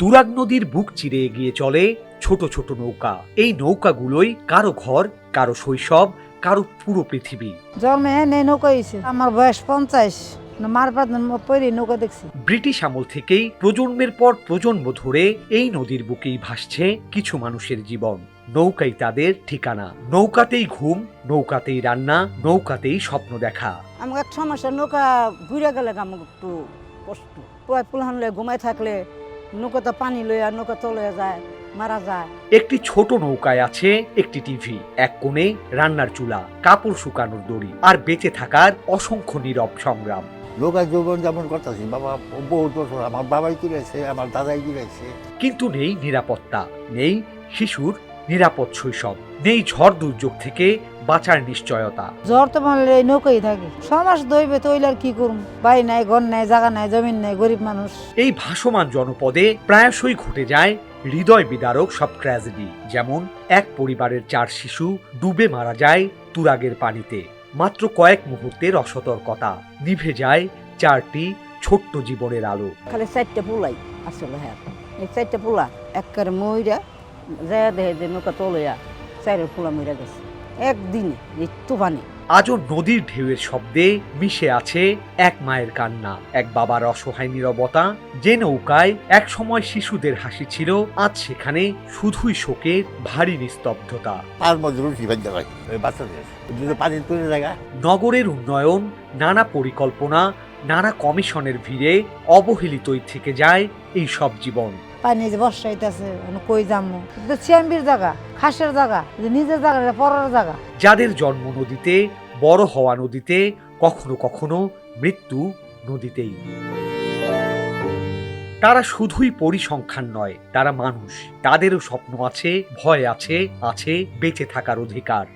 তুরাগ নদীর বুক চিরে এগিয়ে চলে ছোট ছোট নৌকা। এই নৌকাগুলোই কারো ঘর, কারো শৈশব, কারো পুরো পৃথিবী। জন্মে নেই নৌকা হয়েছে, আমার বয়স 50, মারপাত পরে নৌকা দেখছি। ব্রিটিশ আমল থেকেই প্রজন্মের পর প্রজন্ম ধরে এই নদীর বুকেই ভাসছে কিছু মানুষের জীবন। নৌকাই তাদের ঠিকানা, নৌকাতেই ঘুম, নৌকাতেই রান্না, নৌকাতেই স্বপ্ন দেখা। আমার এক সমস্যা, নৌকা ঘুরে গেলে আমার একটু কষ্ট। পুলান লয়ে ঘুমাই থাকলে নৌকাতে পানি লইয়া নৌকা চলে যায়, মারা যায়। একটি ছোট নৌকায় আছে একটি টিভি, এক কোণে রান্নার চুলা, কাপড় শুকানোর দড়ি, আর বেঁচে থাকার অসংখ্য নীরব সংগ্রাম। নৌকা জীবন যেমন করতেছি, বাবা বহুত বছর আমার বাবাই কিনেছে, আমার দাদাই কিনেছে। কিন্তু নেই নিরাপত্তা, নেই শিশুর নিরাপদ শৈশব, নেই ঝড় দুর্যোগ থেকে বাঁচার নিশ্চয়তা। জ্বর তো মানলে নৌকাই থাকে, সমাজ দইবে তৈলে আর কি করুম, বাড়ি নাই, ঘর নাই, জায়গা নাই, জমিন নাই, গরিব মানুষ। এই ভাসমান জনপদে প্রায়শই ঘটে যায় হৃদয় বিদারক সব ট্র্যাজেডি। যেমন এক পরিবারের 4 শিশু ডুবে মারা যায় তুরাগের পানিতে। মাত্র কয়েক মুহূর্তের অসতর্কতা, নিভে যায় 4টি ছোট্ট জীবনের আলো। খালি 4টা পোলাই আসলে, হ্যাঁ এই 4টা পোলা একবারে মইরা যায়, দেখে যে নৌকা তলইয়া 4 পোলা মইরা গেছে একদিনে এই তুফানে। আজও নদীর ঢেউয়ের শব্দে মিশে আছে এক মায়ের কান্না, এক বাবার অসহায় নীরবতা। যে নৌকায় এক সময় শিশুদের হাসি ছিল, আজ সেখানে শুধুই শোকের ভারী নিস্তব্ধতা। তার মধ্যে রুটি বান্ধা হয় ওই বাচ্চাদের, পানি তুলে জায়গা। নগরের উন্নয়ন, নানা পরিকল্পনা, নানা কমিশনের ভিড়ে অবহেলিতই থেকে যায় এই সব জীবন। পানি যে বর্ষা হইতেছে, কই যামু, চিয়াম্বির জায়গা, খাসের জায়গা, নিজের জায়গা, পরের জায়গা। যাদের জন্ম নদীতে, বড় হওয়া নদীতে, কখনো কখনো মৃত্যু নদীতেই। তারা শুধুই পরিসংখ্যান নয়, তারা মানুষ। তাদেরও স্বপ্ন আছে, ভয় আছে, আছে বেঁচে থাকার অধিকার।